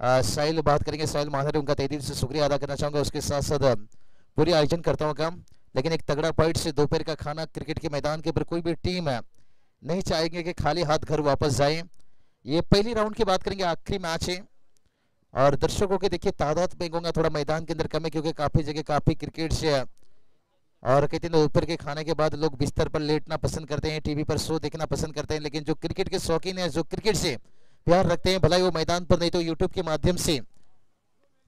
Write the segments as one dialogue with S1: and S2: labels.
S1: साहिल बात करेंगे, साहिल माधर, उनका तहे दिल से शुक्रिया अदा करना चाहूँगा। उसके साथ साथ पूरी आयोजन करता हूँ काम, लेकिन एक तगड़ा पॉइंट से दोपहर का खाना क्रिकेट के मैदान के ऊपर कोई भी टीम है नहीं चाहेंगे कि खाली हाथ घर वापस जाए। ये पहली राउंड की बात करेंगे, आखिरी मैच है और दर्शकों के देखिए तादाद में कहूँगा थोड़ा मैदान के अंदर कम है, क्योंकि काफ़ी जगह काफ़ी क्रिकेट से और कहते हैं दोपहर के खाने के बाद लोग बिस्तर पर लेटना पसंद करते हैं, टीवी पर शो देखना पसंद करते हैं, लेकिन जो क्रिकेट के शौकीन है, जो क्रिकेट से प्यार रखते हैं, भला वो मैदान पर नहीं तो यूट्यूब के माध्यम से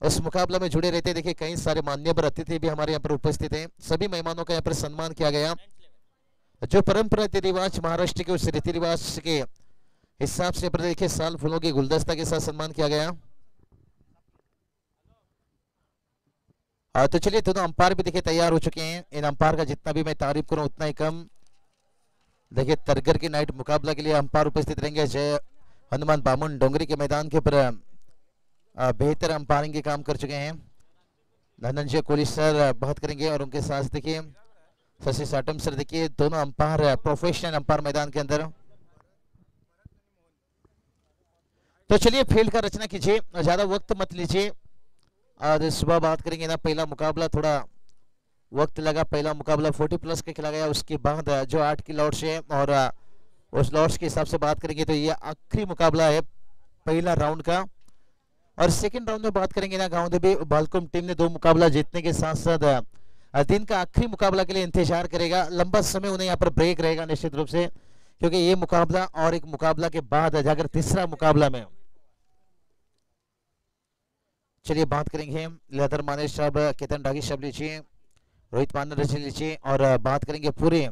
S1: उस मुकाबला में जुड़े रहते हैं। देखिए कई सारे मान्यवर अतिथि भी हमारे यहाँ पर उपस्थित हैं, सभी मेहमानों का यहाँ पर सम्मान किया गया। जो परंपरा रीति रिवाज महाराष्ट्र के उस रीति रिवाज के हिसाब से देखिए साल फूलों के गुलदस्ता के साथ सम्मान किया गया। तो चलिए दोनों अंपायर भी देखिए तैयार हो चुके हैं। इन अंपायर का जितना भी मैं तारीफ करूं उतना ही कम। देखिए तरगर की नाइट मुकाबला के लिए अंपायर उपस्थित रहेंगे जय हनुमान बामुन डोंगरी के मैदान के ऊपर बेहतर अंपायरिंग के काम कर चुके हैं। धनंजय कोहली सर बात करेंगे और उनके साथ देखिए शशि साटम सर, देखिए दोनों अंपायर प्रोफेशनल अंपायर मैदान के अंदर। तो चलिए फील्ड का रचना कीजिए, ज्यादा वक्त मत लीजिए। आज सुबह बात करेंगे ना, पहला मुकाबला थोड़ा वक्त लगा, पहला मुकाबला 40+ का खेला गया, उसके बाद जो 8 की लॉट्स है और उस लॉट्स के हिसाब से बात करेंगे तो ये आखिरी मुकाबला है पहला राउंड का। और सेकंड राउंड में बात करेंगे ना, गांव देवी बालकुम टीम ने 2 मुकाबला जीतने के साथ साथ दिन का आखिरी मुकाबला के लिए इंतजार करेगा। लंबा समय उन्हें यहाँ पर ब्रेक रहेगा निश्चित रूप से, क्योंकि ये मुकाबला और एक मुकाबला के बाद अगर तीसरा मुकाबला में चलिए बात करेंगे लेदर माने साहब, केतन डागी साहब लीजिए, रोहित पांडे जी लीजिए और बात करेंगे पूरे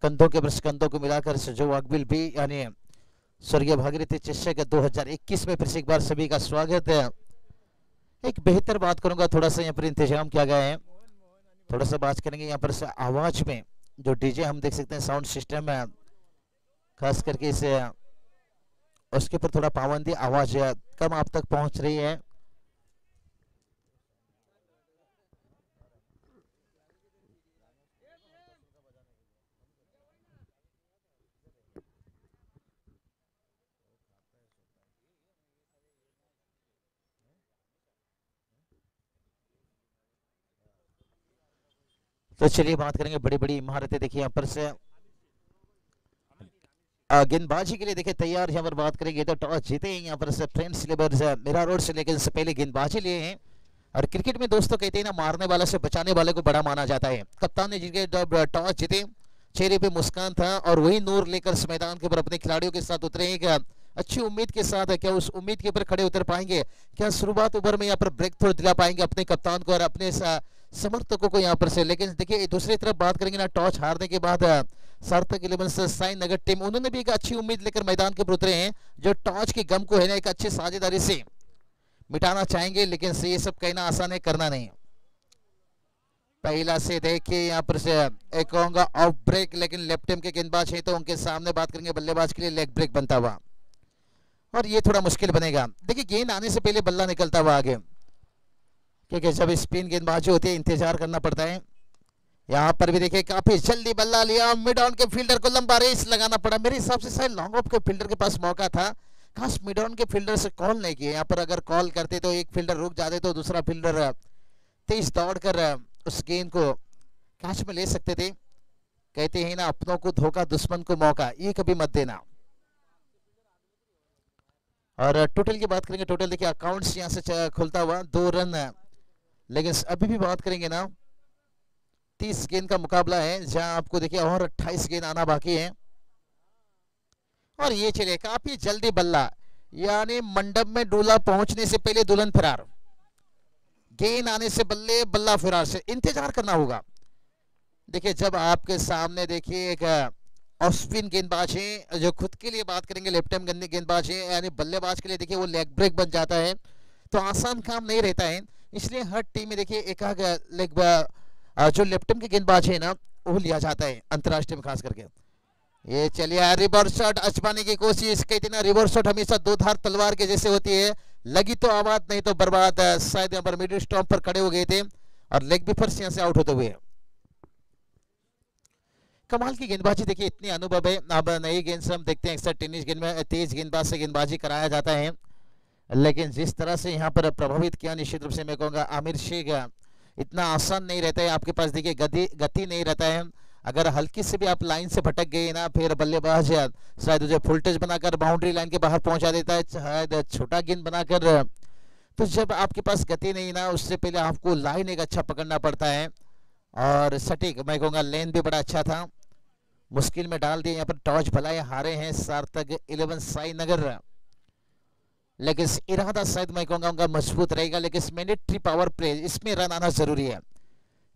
S1: कंधों के कंधों को मिलाकर जो वाकबिल भी यानी स्वर्गीय भागीरथी चषक 2021 में फिर से एक बार सभी का स्वागत है। एक बेहतर बात करूंगा, थोड़ा सा यहाँ पर इंतजाम किया गया है, थोड़ा सा बात करेंगे यहाँ पर से आवाज में जो डीजे हम देख सकते हैं साउंड सिस्टम है, खास करके इसे उसके ऊपर थोड़ा पाबंदी, आवाज कम आप तक पहुंच रही है। तो चलिए बात करेंगे बड़ी बड़ी इमारतें, देखिए यहाँ पर से गेंदबाजी के लिए देखिए तैयार। यहाँ पर बात करेंगे तो टॉस जीते हैं यहाँ पर से फ्रेंड्स लेबर्स मेरा रोड से, लेकिन इससे पहले गेंदबाजी लिए हैं। और क्रिकेट में दोस्तों कहते हैं ना, मारने वाला से बचाने वाले को बड़ा माना जाता है। कप्तान ने जिनके जब टॉस जीते चेहरे पे मुस्कान था और वही नूर लेकर इस मैदान के ऊपर अपने खिलाड़ियों के साथ उतरे हैं। क्या अच्छी उम्मीद के साथ है, क्या उस उम्मीद के ऊपर खड़े उतर पाएंगे, क्या शुरुआत ओवर में यहाँ पर ब्रेक थ्रू दिला पाएंगे अपने कप्तान को और अपने समर्थकों को यहाँ पर से। लेकिन देखिए दूसरी तरफ बात करेंगे ना, टॉस हारने के बाद सार्थक 11 से साई नगर टीम, उन्होंने भी एक अच्छी उम्मीद लेकर मैदान के ऊपर उतरे हैं, जो टॉस के गम को है ना एक अच्छी साझेदारी से मिटाना चाहेंगे। लेकिन ये सब कहना आसान है, करना नहीं। पहला से देखिए यहाँ पर से एक कहूंगा ऑफ ब्रेक, लेकिन लेफ्ट टीम के गेंदबाज है तो उनके सामने बात करेंगे बल्लेबाज के लिए लेग ब्रेक बनता हुआ, और ये थोड़ा मुश्किल बनेगा। देखिए गेंद आने से पहले बल्ला निकलता हुआ आगे, क्योंकि जब स्पिन गेंदबाजी होती है इंतजार करना पड़ता है। यहाँ पर भी देखिए काफी जल्दी बल्ला लिया, मिड ऑन के फील्डर को लंबा रेस लगाना पड़ा। मेरे हिसाब से शायद लॉन्ग ऑफ के फील्डर के पास मौका था, खास मिड ऑन के फील्डर से कॉल नहीं किए। यहाँ पर अगर कॉल करते तो एक फील्डर रुक जाते तो दूसरा फील्डर तेज दौड़कर उस गेंद को कैच में ले सकते थे। कहते हैं ना, अपनों को धोखा दुश्मन को मौका, ये कभी मत देना। और टोटल की बात करेंगे, टोटल देखिए अकाउंट्स यहाँ से खुलता हुआ 2 रन, लेकिन अभी भी बात करेंगे ना 30 गेंद का मुकाबला है, जहां आपको देखिए और 28 गेंद आना बाकी है। और ये चले काफी जल्दी बल्ला, यानी मंडप में दूल्हा पहुंचने से पहले दुल्हन फरार, गेंद आने से बल्ले बल्ला फरार से इंतजार करना होगा। देखिए जब आपके सामने देखिए एक ऑफ स्पिन गेंदबाज है, जो खुद के लिए बात करेंगे लेफ्ट हैंड गेंदबाज है, यानी बल्लेबाज के लिए देखिए वो लेग ब्रेक बन जाता है, तो आसान काम नहीं रहता है। इसलिए हर टीम में देखिए एक लेग जो लेफ्ट हैंड के गेंदबाज है ना वो लिया जाता है अंतर्राष्ट्रीय में खास करके। ये चलिए रिवर्स शॉट आजमाने की कोशिश, कहते ना रिवर्स शॉट हमेशा दो धार तलवार के जैसे होती है, लगी तो आबाद नहीं तो बर्बाद। शायद यहाँ पर मिडिल स्टॉप पर खड़े हो गए थे और लेग भी फर्स्ट यहाँ से आउट होते हुए। कमाल की गेंदबाजी देखिए, इतनी अनुभव है। अब नई गेंद से हम देखते हैं अक्सर टेनिस गेंद में तेज गेंदबाज से गेंदबाजी कराया जाता है, लेकिन जिस तरह से यहाँ पर प्रभावित किया, निश्चित रूप से मैं कहूँगा आमिर शेख इतना आसान नहीं रहता है। आपके पास देखिए गति नहीं रहता है। अगर हल्की से भी आप लाइन से भटक गए ना, फिर बल्लेबाज शायद उसे फुल टच बनाकर बाउंड्री लाइन के बाहर पहुंचा देता है, शायद छोटा गेंद बनाकर। तो जब आपके पास गति नहीं ना, उससे पहले आपको लाइन एक अच्छा पकड़ना पड़ता है। और सटीक मैं कहूँगा लेन भी बड़ा अच्छा था, मुश्किल में डाल दिया। यहाँ पर टॉस भलाई हारे हैं सार्थक 11 साई नगर, लेकिन इरादा शायद मैं कहूँगा उनका मजबूत रहेगा। लेकिन मैंडेटरी पावर प्ले, इसमें रन आना जरूरी है।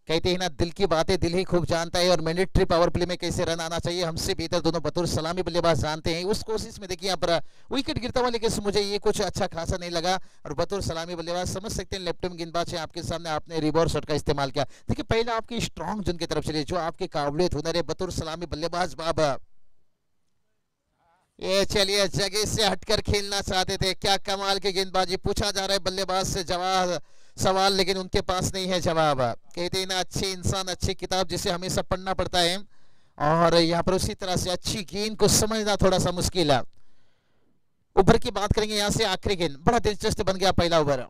S1: कहते हैं ना, दिल की बातें दिल ही खूब जानता है, और मैंडेटरी पावर प्ले में कैसे रन आना चाहिए हमसे बेहतर दोनों बतौर सलामी बल्लेबाज जानते हैं। उस कोशिश में देखिए यहाँ पर विकेट गिरता हुआ, लेकिन मुझे ये कुछ अच्छा खासा नहीं लगा। और बतौर सलामी बल्लेबाज समझ सकते हैं, लेफ्ट हैंड गेंदबाज है आपके सामने, आपने रिवर्स शॉट का इस्तेमाल किया। देखिए पहले आपकी स्ट्रॉन्ग जोन की तरफ चलिए, जो आपकी काबिलियत हुनर है बतौर सलामी बल्लेबाज। बाबा ये चलिए जगह से हटकर खेलना चाहते थे, क्या कमाल की गेंदबाजी। पूछा जा रहा है बल्लेबाज से जवाब सवाल, लेकिन उनके पास नहीं है जवाब। कहते हैं ना, अच्छे इंसान अच्छी किताब जिसे हमेशा पढ़ना पड़ता है, और यहाँ पर उसी तरह से अच्छी गेंद को समझना थोड़ा सा मुश्किल है। ओवर की बात करेंगे, यहाँ से आखिरी गेंद बड़ा दिलचस्प बन गया पहला ओवर,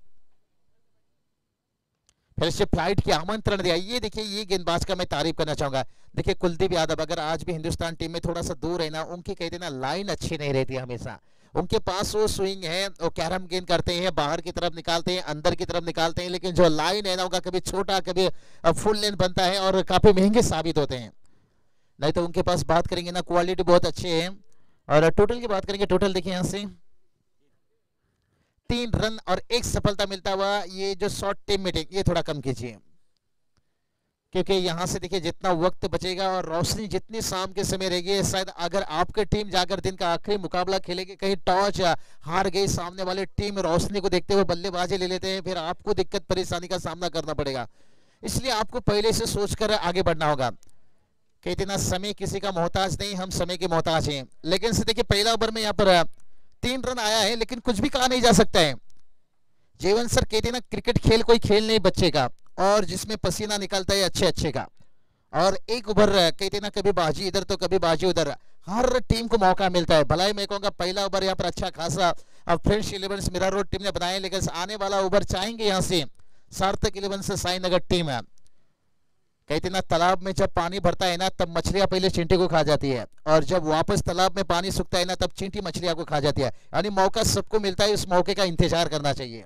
S1: फिर से फ्लाइट की आमंत्रण दिया। ये देखिए, ये गेंदबाज का मैं तारीफ करना चाहूंगा। देखिए कुलदीप यादव अगर आज भी हिंदुस्तान टीम में थोड़ा सा दूर है ना, उनकी कहते ना लाइन अच्छी नहीं रहती हमेशा। उनके पास वो स्विंग है, वो कैरम गेंद करते हैं, बाहर की तरफ निकालते हैं, अंदर की तरफ निकालते हैं, लेकिन जो लाइन है ना उनका कभी छोटा कभी फुल लेंथ बनता है, और काफी महंगे साबित होते हैं। नहीं तो उनके पास बात करेंगे ना, क्वालिटी बहुत अच्छी है। और टोटल की बात करेंगे, टोटल देखिए यहाँ से 3 रन और 1 सफलता मिलता हुआ। ये जो शॉर्ट टीम मीटिंग ये थोड़ा कम कीजिए, क्योंकि यहां से देखिए जितना वक्त बचेगा और रोशनी जितनी शाम के समय रहेगी, शायद अगर आपकी टीम जाकर दिन का आखिरी मुकाबला खेलेगी, कहीं टॉस हार गई, सामने वाले टीम रोशनी को देखते हुए बल्लेबाजी ले लेते हैं, फिर आपको दिक्कत परेशानी का सामना करना पड़ेगा। इसलिए आपको पहले से सोचकर आगे बढ़ना होगा। कहते ना, समय किसी का मोहताज नहीं, हम समय के मोहताज हैं। लेकिन से देखिए पहला ओवर में यहाँ पर 3 रन आया है, लेकिन कुछ भी कहा नहीं जा सकता है। जीवन सर कहते ना, क्रिकेट खेल कोई खेल नहीं बच्चे का, और जिसमें पसीना निकलता है अच्छे अच्छे का। और एक ओवर कहते ना, कभी बाजी इधर तो कभी बाजी उधर, हर टीम को मौका मिलता है। भलाई मैं कहूँगा पहला ओवर यहाँ पर अच्छा खासा फ्रेंच 11 मीरा रोड टीम ने बनाया, लेकिन आने वाला ओवर चाहेंगे यहाँ से सार्थक 11 से साई नगर टीम है। कहते ना, तालाब में जब पानी भरता है ना, तब मछलियां पहले चींटी को खा जाती है, और जब वापस तालाब में पानी सूखता है ना, तब चींटी मछलियां को खा जाती है। यानी मौका सबको मिलता है, उस मौके का इंतजार करना चाहिए।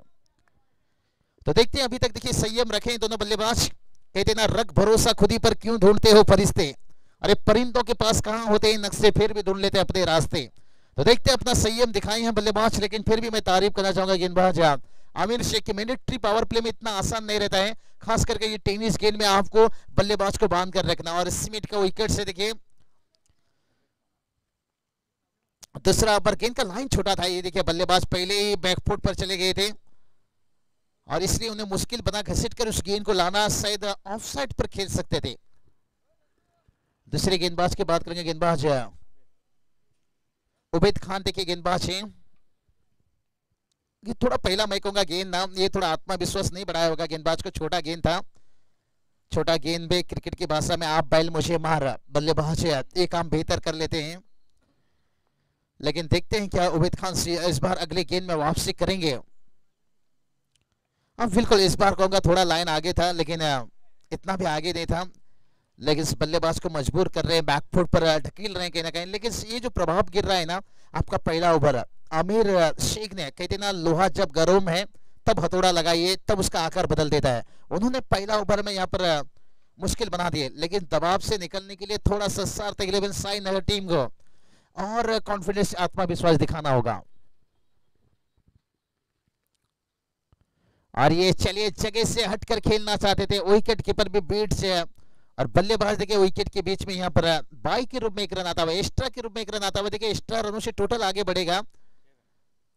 S1: तो देखते हैं, अभी तक देखिए संयम रखें दोनों बल्लेबाज। कहते ना, रख भरोसा खुदी पर क्यों ढूंढते हो फरिश्ते, अरे परिंदों के पास कहां होते हैं नक्शे, फिर भी ढूंढ लेते हैं अपने रास्ते। तो देखते हैं, अपना संयम दिखाए हैं बल्लेबाज, लेकिन फिर भी मैं तारीफ करना चाहूंगा गेंदबाज आमिर शेख के। मैंडेटरी पावर प्ले में इतना आसान नहीं रहता है, खास करके ये टेनिस गेंद में आपको बल्लेबाज को बांध कर रखना। और स्मिथ का विकेट से देखिए दूसरा ओवर, गेंद का लाइन छोटा था। ये देखिए बल्लेबाज पहले ही बैकफुट पर चले गए थे, और इसलिए उन्हें मुश्किल बना घसीट कर उस गेंद को लाना, शायद ऑफ साइड पर खेल सकते थे। दूसरे गेंदबाज की बात करेंगे, गेंदबाज उबैद खान देखिए गेंदबाज है। ये थोड़ा पहला मैं कहूंगा गेंद ना, ये थोड़ा आत्मविश्वास नहीं बढ़ाया होगा गेंदबाज को, छोटा गेंद था। छोटा गेंद में क्रिकेट की भाषा में आप बैल मुझे मार, बल्लेबाज ये काम बेहतर कर लेते हैं। लेकिन देखते हैं क्या उबैद खान इस बार अगले गेंद में वापसी करेंगे। हाँ बिल्कुल, इस बार कहूंगा थोड़ा लाइन आगे था, लेकिन इतना भी आगे नहीं था। लेकिन इस बल्लेबाज को मजबूर कर रहे हैं, बैकफुट पर ढकील रहे हैं कहीं ना कहीं। लेकिन ये जो प्रभाव गिर रहा है ना, आपका पहला ओवर आमिर शेख ने, कहते ना लोहा जब गर्म है तब हथौड़ा लगाइए, तब उसका आकार बदल देता है। उन्होंने पहला ओवर में यहाँ पर मुश्किल बना दिए, लेकिन दबाव से निकलने के लिए थोड़ा सा सार्थक 11 साई नगर टीम को और कॉन्फिडेंस आत्मविश्वास दिखाना होगा। और ये चलिए जगह से हटकर खेलना चाहते थे, विकेट कीपर भी बीट से, और बल्लेबाज देखिए विकेट के बीच में यहाँ पर 22 के रूप में 1 रन आता हुआ, एक्स्ट्रा के रूप में 1 रन आता हुआ। देखिए एक्स्ट्रा रनों से टोटल आगे बढ़ेगा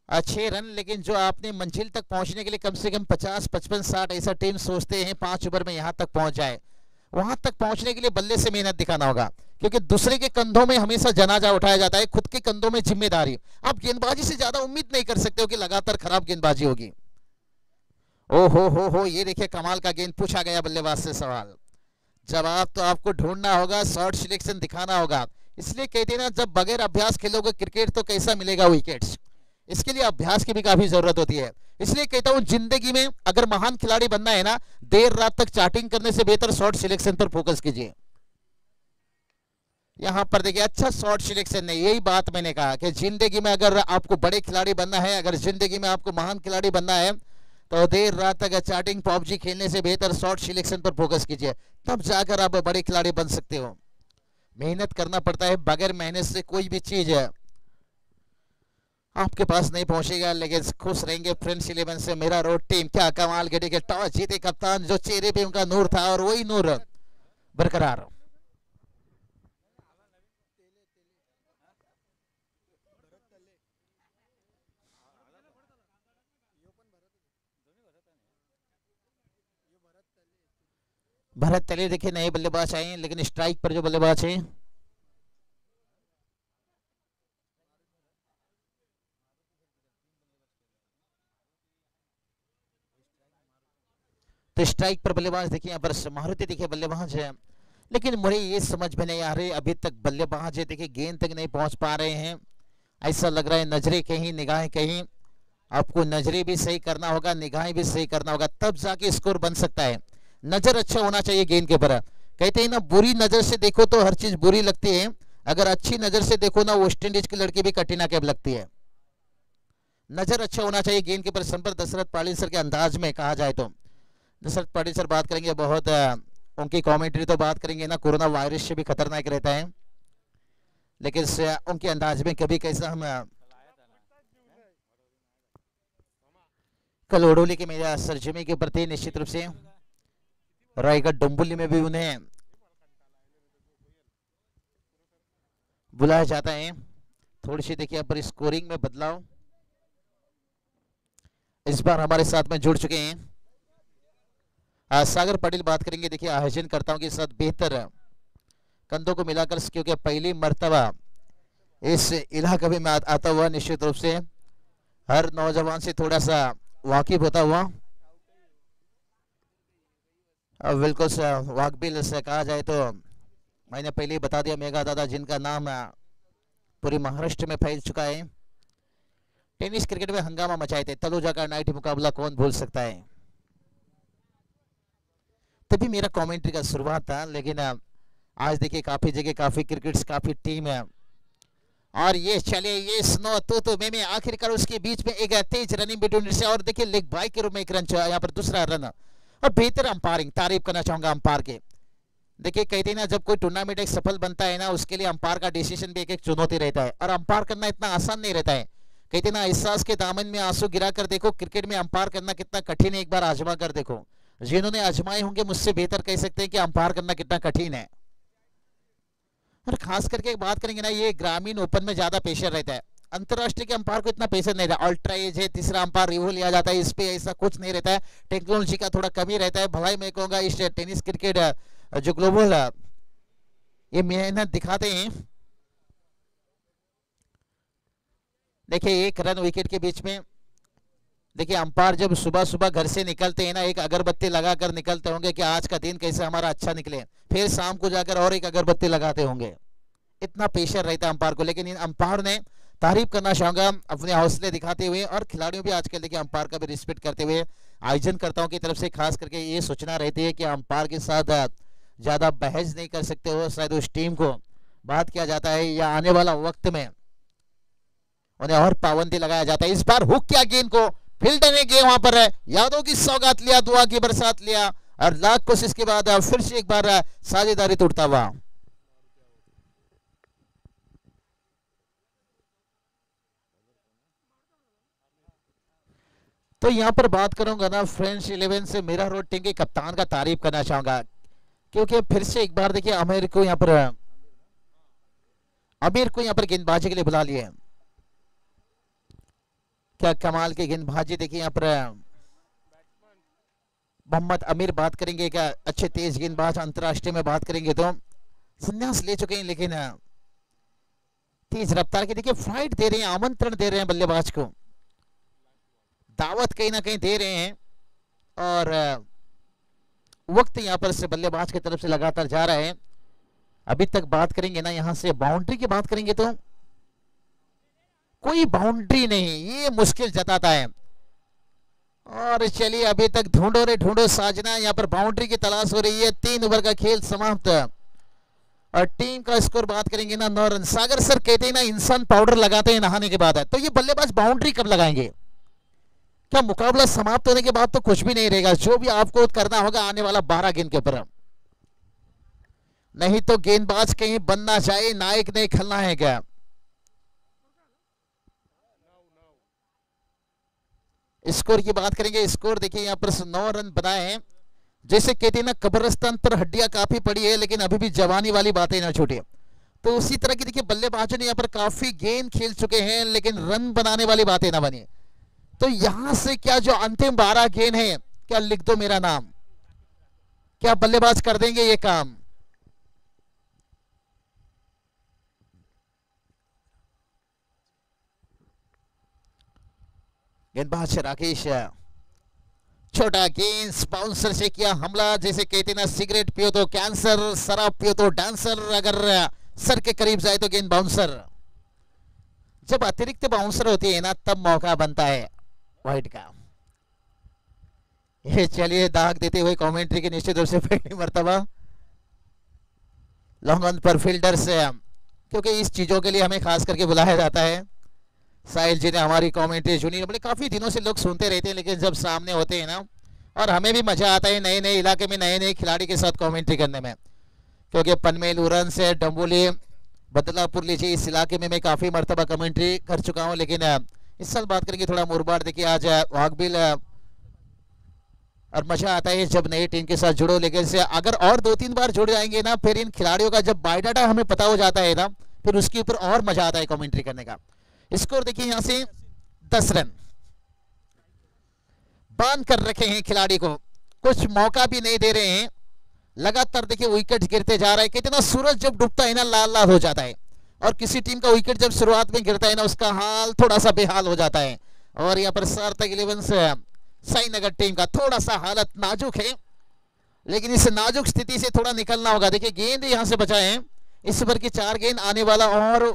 S1: 6 रन, लेकिन जो आपने मंजिल तक पहुंचने के लिए कम से कम 50, 55, 60 ऐसा टीम सोचते हैं 5 ओवर में यहाँ तक पहुंच जाए। वहां तक पहुंचने के लिए बल्ले से मेहनत दिखाना होगा, क्योंकि दूसरे के कंधों में हमेशा जनाजा उठाया जाता है, खुद के कंधों में जिम्मेदारी। आप गेंदबाजी से ज्यादा उम्मीद नहीं कर सकते हो कि लगातार खराब गेंदबाजी होगी। ओ हो, ये देखिए कमाल का गेंद। पूछा गया बल्लेबाज से सवाल, जवाब तो आपको ढूंढना होगा, शॉर्ट सिलेक्शन दिखाना होगा। इसलिए कहते हैं ना, जब बगैर अभ्यास खेलोगे क्रिकेट तो कैसा मिलेगा विकेट्स। इसके लिए अभ्यास की भी काफी जरूरत होती है। इसलिए कहता हूं जिंदगी में अगर महान खिलाड़ी बनना है ना, देर रात तक चैटिंग करने से बेहतर शॉट सिलेक्शन पर फोकस कीजिए। यहां पर देखिए अच्छा शॉट सिलेक्शन नहीं, यही बात मैंने कहा कि जिंदगी में अगर आपको बड़े खिलाड़ी बनना है, अगर जिंदगी में आपको महान खिलाड़ी बनना है, तो देर रात तक चैटिंग पबजी खेलने से बेहतर शॉट सिलेक्शन पर फोकस कीजिए, तब जाकर आप बड़े खिलाड़ी बन सकते हो। मेहनत करना पड़ता है, बगैर मेहनत से कोई भी चीज है आपके पास नहीं पहुंचेगा। लेकिन खुश रहेंगे फ्रेंड्स 11 से मेरा रोड टीम, क्या कमाल के के टॉस जीते कप्तान, जो चेहरे पे उनका नूर था और वही नूर बरकरार। भरत तले देखिए नए बल्लेबाज आए हैं, लेकिन स्ट्राइक पर जो बल्लेबाज हैं तो स्ट्राइक पर बल्लेबाज देखिए यहाँ पर मारुति देखिए बल्लेबाज है, लेकिन मुझे ये समझ में नहीं आ रही अभी तक बल्लेबाज है देखिए गेंद तक नहीं पहुंच पा रहे हैं। ऐसा लग रहा है नजरें कहीं निगाहें कहीं, आपको नजरें भी सही करना होगा, निगाहें भी सही करना होगा, तब जाके स्कोर बन सकता है। नजर अच्छा होना चाहिए गेंद के ऊपर। कहते हैं ना बुरी नजर से देखो तो हर चीज बुरी लगती है, अगर अच्छी नजर से देखो ना वेस्ट इंडीज की लड़की भी कटरीना कैफ लगती है। नजर अच्छा होना चाहिए गेंद के ऊपर। संपर्क दशरथ पाटिल सर के अंदाज में कहा जाए तो दशरथ पाटिल सर बात करेंगे, बहुत उनकी कमेंट्री तो बात करेंगे ना, कोरोना वायरस से भी खतरनाक रहता है, लेकिन उनके अंदाज में कभी कैसा हम कल ओडोली के मेरा सरजमी के प्रति निश्चित रूप से रायगढ़ डोंबिवली में भी उन्हें बुलाया जाता है। थोड़ी सी देखिए यहाँ पर स्कोरिंग में बदलाव इस बार हमारे साथ में जुड़ चुके हैं सागर पाटिल बात करेंगे देखिए आयोजनकर्ताओं के साथ बेहतर कंधों को मिलाकर, क्योंकि पहली मर्तबा इस इलाके में आता हुआ निश्चित रूप से हर नौजवान से थोड़ा सा वाकिफ होता हुआ, बिल्कुल वाकबिल से कहा जाए तो मैंने पहले ही बता दिया, मेघा दादा जिनका नाम पूरे महाराष्ट्र में फैल चुका है, टेनिस क्रिकेट में हंगामा मचाए थे। तलुजा का नाइट मुकाबला कौन भूल सकता है, तभी मेरा कमेंट्री का शुरुआत था। लेकिन आज देखिए काफी जगह काफी क्रिकेट्स काफी टीम है, और ये चले ये स्नो तो मैं आखिरकार उसके बीच में एक तेज रनिंग बिटवीन से, और देखिए लेग बाय के रूप में एक रन यहाँ पर दूसरा रन, और बेहतर अंपायरिंग तारीफ करना चाहूंगा अंपायर के। देखिए कहते हैं ना जब कोई टूर्नामेंट एक सफल बनता है ना, उसके लिए अंपायर का डिसीजन भी एक चुनौती रहता है, और अंपायर करना इतना आसान नहीं रहता है। कहते ना एहसास के दामन में आंसू गिरा कर देखो, क्रिकेट में अंपायर करना कितना कठिन है, एक बार आजमा कर देखो। जिन्होंने आजमाए होंगे मुझसे बेहतर कह सकते हैं कि अंपायर करना कितना कठिन है। और खास करके बात करेंगे ना, ये ग्रामीण ओपन में ज्यादा प्रेशर रहता है, अंतरराष्ट्रीय के अंपायर को इतना प्रेशर नहीं रहता। अल्ट्रा एज है, तीसरा अंपायर रिव्यू लिया जाता है, इस पे ऐसा कुछ नहीं रहता है, टेक्नोलॉजी का थोड़ा कमी रहता है। भलाई मैं कहूंगा इस टेनिस क्रिकेट जो ग्लोबल ये मेहनत दिखाते हैं। देखिए एक रन विकेट के बीच में, देखिए अंपायर जब सुबह सुबह घर से निकलते हैं ना, एक अगरबत्ती लगाकर निकलते होंगे कि आज का दिन कैसे हमारा अच्छा निकले, फिर शाम को जाकर और एक अगरबत्ती लगाते होंगे, इतना प्रेशर रहता है अंपायर को। लेकिन इन अंपायर ने तारीफ करना चाहूंगा अपने हौसले दिखाते हुए, और खिलाड़ियों भी आजकल देखिए अंपायर का भी रिस्पेक्ट करते हुए आयोजनकर्ताओं की तरफ से खास करके ये सूचना रहती है कि अंपायर के साथ ज्यादा बहस नहीं कर सकते हो, शायद उस टीम को बात किया जाता है, या आने वाला वक्त में उन्हें और पाबंदी लगाया जाता है। इस बार हुक किया गेंद को, फील्डर ने गेंद वहां पर यादव की सौगात लिया, दुआ की बरसात लिया, और लाख कोशिश के बाद फिर से एक बार साझेदारी टूटता हुआ। तो यहां पर बात करूंगा ना फ्रेंड्स 11 से मेरा रोड टीम के कप्तान का तारीफ करना चाहूंगा, क्योंकि फिर से एक बार देखिए आमिर को यहाँ पर गेंदबाजी के लिए बुला लिया। क्या कमाल की गेंदबाजी देखिए यहाँ पर मोहम्मद आमिर बात करेंगे, क्या अच्छे तेज गेंदबाज अंतरराष्ट्रीय में बात करेंगे तो संन्यास ले चुके हैं, लेकिन तेज रफ्तार के देखिए फ्लाइट दे रहे हैं, आमंत्रण दे रहे हैं बल्लेबाज को, दावत कहीं ना कहीं दे रहे हैं, और वक्त यहां पर से बल्लेबाज की तरफ से लगातार जा रहा है। अभी तक बात करेंगे ना, यहां से बाउंड्री की बात करेंगे तो कोई बाउंड्री नहीं, ये मुश्किल जताता है। और चलिए अभी तक ढूंढो साजना, यहाँ पर बाउंड्री की तलाश हो रही है। 3 ओवर का खेल समाप्त और टीम का स्कोर बात करेंगे ना 9 रन। सागर सर कहते हैं ना इंसान पाउडर लगाते हैं नहाने के बाद है, तो ये बल्लेबाज बाउंड्री कब लगाएंगे? क्या मुकाबला समाप्त होने के बाद तो कुछ भी नहीं रहेगा? जो भी आपको करना होगा आने वाला 12 गेंद के ऊपर, नहीं तो गेंदबाज कहीं बनना चाहिए, नायक नहीं खलनायक है। स्कोर की बात करेंगे, स्कोर देखिए यहाँ पर 9 रन बनाए हैं। जैसे कहते हैं ना कब्रिस्तान पर हड्डियां काफी पड़ी है लेकिन अभी भी जवानी वाली बातें ना छूटे, तो उसी तरह की देखिए बल्लेबाजों ने यहाँ पर काफी गेंद खेल चुके हैं लेकिन रन बनाने वाली बातें ना बनी। तो यहां से क्या जो अंतिम 12 गेंद है, क्या लिख दो मेरा नाम, क्या बल्लेबाज कर देंगे ये काम? गेंदबाज राकेश, छोटा गेंद बाउंसर से किया हमला। जैसे कहते ना सिगरेट पियो तो कैंसर, शराब पियो तो डांसर, अगर सर के करीब जाए तो गेंद बाउंसर। जब अतिरिक्त बाउंसर होती है ना तब मौका बनता है वाइड का। ये चलिए दाग देते हुए कमेंट्री के निश्चित रूप से पहली मर्तबा लॉन्ग ऑन पर फील्डर से, क्योंकि इस चीजों के लिए हमें खास करके बुलाया जाता है। साहिल जी ने हमारी कमेंट्री सुनी, बोले काफी दिनों से लोग सुनते रहते हैं लेकिन जब सामने होते हैं ना, और हमें भी मजा आता है नए नए इलाके में नए नए खिलाड़ी के साथ कमेंट्री करने में, क्योंकि पनमेल उरन से डम्बोली बदलापुर लीजिए इस इलाके में मैं काफी मर्तबा कमेंट्री कर चुका हूं। लेकिन इस साल बात करेंगे थोड़ा मुरबाड़, देखिए आज वाघबिल, और मजा आता है जब नई टीम के साथ जुड़ो। लेकिन से अगर और 2-3 बार जुड़ जाएंगे ना, फिर इन खिलाड़ियों का जब बायोडाटा हमें पता हो जाता है ना, फिर उसके ऊपर और मजा आता है कमेंट्री करने का। स्कोर देखिए यहां से 10 रन बांध कर रखे हैं खिलाड़ी को, कुछ मौका भी नहीं दे रहे हैं। लगातार देखिए विकेट गिरते जा रहा है। कितना सूरज जब डूबता है ना लाल लाल हो जाता है, और किसी टीम का विकेट जब शुरुआत में गिरता है ना उसका हाल थोड़ा सा बेहाल हो जाता है। और यहाँ पर सार्थक 11 से साईनगर टीम का थोड़ा सा हालत नाजुक है, लेकिन इस नाजुक स्थिति से थोड़ा निकलना होगा। देखिए गेंद यहां से बचाए हैं, इस ओवर की 4 गेंद, आने वाला और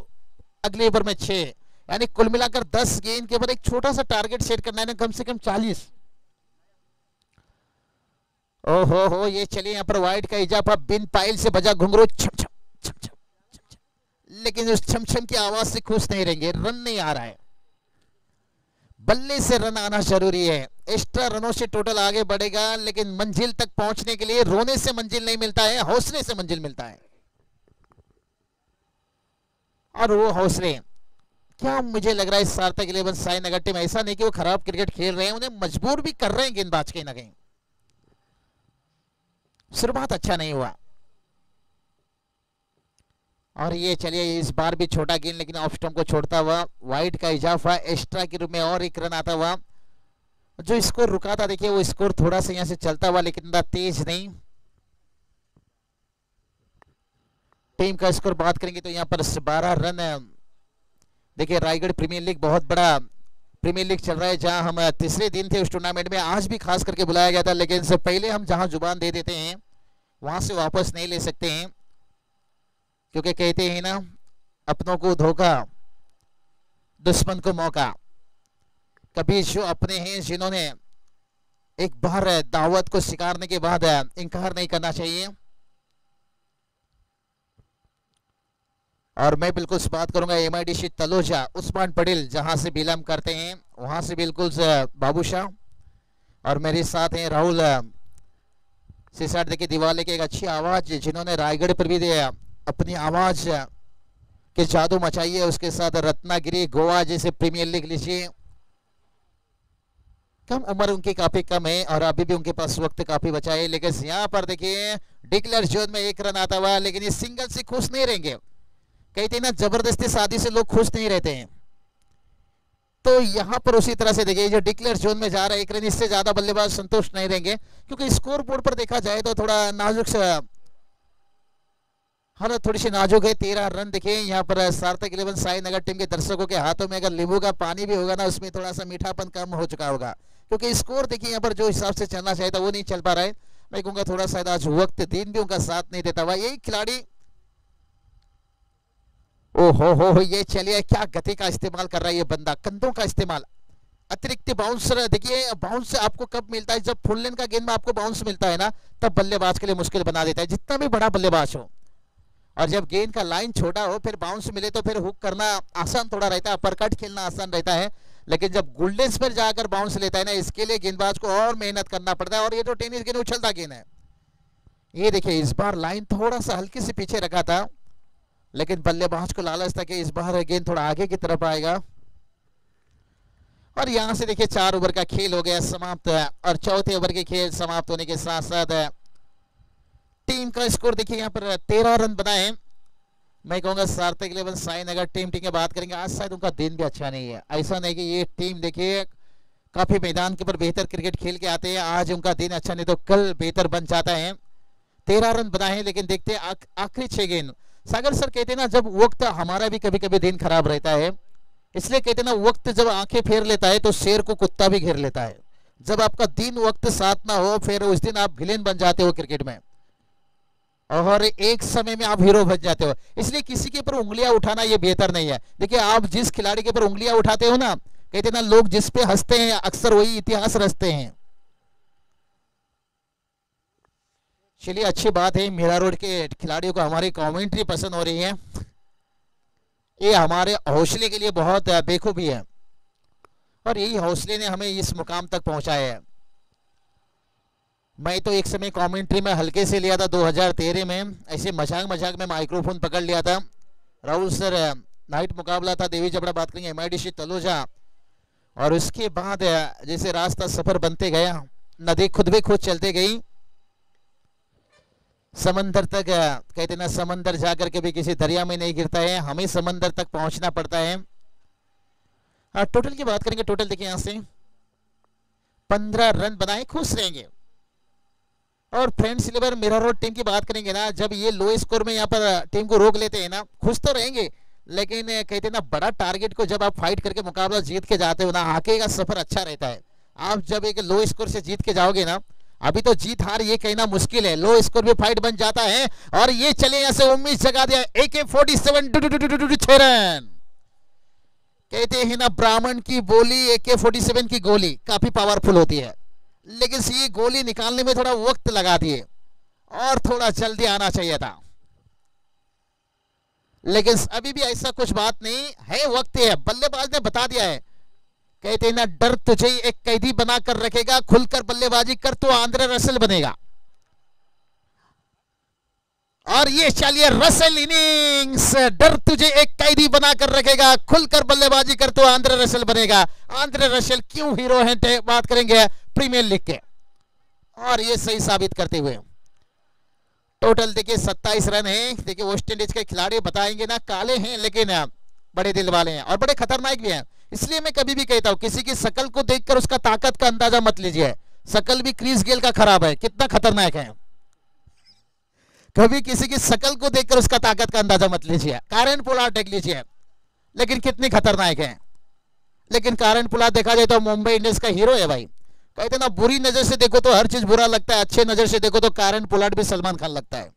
S1: अगले ओवर में 6, यानी कुल मिलाकर 10 गेंद के ऊपर एक छोटा सा टारगेट सेट करना है ना, कम से कम 40। ओहो हो, ये चलिए यहाँ पर वाइड का इजाफा, बिन पाइल से बजा घुंघरू छम छम छम छम छम छम, लेकिन उस छम छम की आवाज से खुश नहीं रहेंगे, रन नहीं आ रहा है। बल्ले से रन आना जरूरी है, एक्स्ट्रा रनों से टोटल आगे बढ़ेगा, लेकिन मंजिल तक पहुंचने के लिए रोने से मंजिल नहीं मिलता है, हौसले से मंजिल मिलता है। और वो हौसले क्या मुझे लग रहा है सार्थक 11 साईनगर टीम, ऐसा नहीं कि वो खराब क्रिकेट खेल रहे हैं, उन्हें मजबूर भी कर रहे हैं गेंदबाज कहीं ना कहीं। शुरुआत अच्छा नहीं हुआ, और ये चलिए इस बार भी छोटा गेंद लेकिन ऑफ स्टंप को छोड़ता हुआ, वाइड का इजाफा, एक्स्ट्रा के रूप में और एक रन आता हुआ। जो स्कोर रुका था देखिए वो स्कोर थोड़ा सा यहां से चलता हुआ लेकिन तेज नहीं। टीम का स्कोर बात करेंगे तो यहां पर 12 रन। देखिए रायगढ़ प्रीमियर लीग बहुत बड़ा प्रीमियर लीग चल रहा है, जहां हम तीसरे दिन थे उस टूर्नामेंट में, आज भी खास करके बुलाया गया था, लेकिन से पहले हम जहां जुबान दे देते हैं वहां से वापस नहीं ले सकते हैं, क्योंकि कहते हैं ना अपनों को धोखा दुश्मन को मौका। कभी जो अपने हैं जिन्होंने एक बार दावत को स्वीकारने के बाद इनकार नहीं करना चाहिए। और मैं बिल्कुल बात करूंगा एमआईडीसी तलोजा, उस्मान पटेल जहां से बिलोंग करते हैं वहां से बिल्कुल बाबू शाह, और मेरे साथ हैं राहुल सिसाट, देखिए दिवाले की एक अच्छी आवाज जिन्होंने रायगढ़ पर भी अपनी आवाज के जादू मचाई है। उसके साथ रत्नागिरी गोवा जैसे प्रीमियर लीग लीजिए, कम उम्र उनकी काफी कम है और अभी भी उनके पास वक्त काफी बचा है। लेकिन यहाँ पर देखिए डिक्लेयर जोन में 1 रन आता हुआ, लेकिन ये सिंगल से खुश नहीं रहेंगे। कहते हैं ना जबरदस्ती शादी से लोग खुश नहीं रहते हैं, तो यहां पर उसी तरह से देखिए जो डिक्लेयर जोन में जा रहा है 1 रन, इससे ज्यादा बल्लेबाज संतुष्ट नहीं रहेंगे, क्योंकि स्कोर बोर्ड पर देखा जाए तो थोड़ा नाजुक सा हालत थोड़ी सी नाजुक है। 13 रन देखिए यहाँ पर सार्थक 11 साईनगर टीम के दर्शकों के हाथों में अगर नींबू का पानी भी होगा ना उसमें थोड़ा सा मीठापन कम हो चुका होगा, क्योंकि स्कोर देखिए यहाँ पर जो हिसाब से चलना चाहिए था वो नहीं चल पा रहा है। मैं कहूंगा थोड़ा सा आज वक्त दिन भी उनका साथ नहीं देता हुआ। यही खिलाड़ी ओ हो, ये चलिए क्या गति का इस्तेमाल कर रहा है ये बंदा, कंधों का इस्तेमाल। अतिरिक्त बाउंसर देखिए, बाउंस आपको कब मिलता है, जब फुल लेन का गेंद में आपको बाउंस मिलता है ना, तब बल्लेबाज के लिए मुश्किल बना देता है, जितना भी बड़ा बल्लेबाज हो। और जब गेंद का लाइन छोटा हो, फिर बाउंस मिले तो फिर हुक करना आसान थोड़ा रहता है, अपरकट खेलना आसान रहता है। लेकिन जब गोल्डन पर जाकर बाउंस लेता है ना, इसके लिए गेंदबाज को और मेहनत करना पड़ता है। और ये तो टेनिस गेंद उछलता गेंद है। ये देखिए इस बार लाइन थोड़ा सा हल्के से पीछे रखा था, लेकिन बल्लेबाज को लालच था कि इस बार गेंद थोड़ा आगे की तरफ आएगा। और यहां से देखिए 4 ओवर का खेल हो गया समाप्त। और चौथे ओवर के खेल समाप्त होने के साथ साथ टीम का स्कोर देखिए यहाँ पर 13 रन बनाए। मैं कहूंगा सार्थक 11 साईनगर टीम की बात करेंगे, आज शायद उनका दिन भी अच्छा नहीं है। ऐसा नहीं कि ये टीम देखिए काफी मैदान के ऊपर बेहतर क्रिकेट खेल के आते हैं, आज उनका दिन अच्छा नहीं तो कल बेहतर बन जाता है। 13 रन बनाए हैं, लेकिन देखते हैं आखिरी 6 गेंद। सागर सर कहते हैं ना, जब वक्त हमारा भी कभी कभी दिन खराब रहता है, इसलिए कहते हैं ना वक्त जब आंखें फेर लेता है तो शेर को कुत्ता भी घेर लेता है। जब आपका दिन वक्त साथ ना हो, फिर उस दिन आप विलेन बन जाते हो क्रिकेट में, और एक समय में आप हीरो बन जाते हो। इसलिए किसी के ऊपर उंगलियां उठाना ये बेहतर नहीं है। देखिए आप जिस खिलाड़ी के ऊपर उंगलियां उठाते हो ना, कहते ना लोग जिस पे हंसते हैं अक्सर वही इतिहास रचते हैं। चलिए अच्छी बात है, मीरा रोड के खिलाड़ियों को हमारी कमेंट्री पसंद हो रही है, ये हमारे हौसले के लिए बहुत बेखूबी है। और यही हौसले ने हमें इस मुकाम तक पहुंचाया है। मैं तो एक समय कमेंट्री में हल्के से लिया था 2013 में, ऐसे मजाक में माइक्रोफोन पकड़ लिया था। राहुल सर नाइट मुकाबला था, देवी जबड़ा बात करेंगे, MIDC तलोजा। और उसके बाद जैसे रास्ता सफर बनते गया, नदी खुद भी खुद चलते गई समंदर तक। कहते ना समंदर जाकर के भी किसी दरिया में नहीं गिरता है, हमें समंदर तक पहुंचना पड़ता है। टोटल की बात करेंगे, टोटल देखिए यहां से 15 रन बनाए, खुश रहेंगे। और फ्रेंड्स 11 मीरा रोड टीम की बात करेंगे ना, जब ये लो स्कोर में यहाँ पर टीम को रोक लेते हैं ना, खुश तो रहेंगे, लेकिन कहते हैं ना बड़ा टारगेट को जब आप फाइट करके मुकाबला जीत के जाते हो ना, आगे का सफर अच्छा रहता है। आप जब एक लो स्कोर से जीत के जाओगे ना, अभी तो जीत हार ये कहना मुश्किल है, लो स्कोर भी फाइट बन जाता है। और ये चले यहां से उम्मीद जगा दिया, AK-47 6 रन। कहते हैं ना ब्राह्मण की बोली AK-47 की गोली काफी पावरफुल होती है, लेकिन ये गोली निकालने में थोड़ा वक्त लगा दिए और थोड़ा जल्दी आना चाहिए था। लेकिन अभी भी ऐसा कुछ बात नहीं है, वक्त है, बल्लेबाज ने बता दिया है। कहते हैं ना डर तुझे एक कैदी बनाकर रखेगा, खुलकर बल्लेबाजी कर तो आंद्रे रसेल बनेगा। और ये चलिए रसेल इनिंग्स, डर तुझे एक कैदी बनाकर रखेगा, खुलकर बल्लेबाजी कर तो आंद्रे रसेल बनेगा। आंद्रे रसेल क्यों हीरो हैं, बात करेंगे प्रीमियर लीग के, और ये सही साबित करते हुए। टोटल देखिए 27 रन है। देखिए वेस्ट इंडीज के खिलाड़ी बताएंगे ना काले हैं, लेकिन बड़े दिल वाले हैं और बड़े खतरनाक भी हैं। इसलिए मैं कभी भी कहता हूं किसी की शकल को देखकर उसका ताकत का अंदाजा मत लीजिए। शकल भी क्रिस गेल का खराब है, कितना खतरनाक है। कभी किसी की शकल को देखकर उसका ताकत का अंदाजा मत लीजिए। कारेन पोलार्ड देख लीजिए, लेकिन कितनी खतरनाक है। लेकिन कारेन पोलार्ड देखा जाए तो मुंबई इंडियंस का हीरो है भाई। कहते ना बुरी नजर से देखो तो हर चीज बुरा लगता है, अच्छे नजर से देखो तो कारेन पोलार्ड भी सलमान खान लगता है।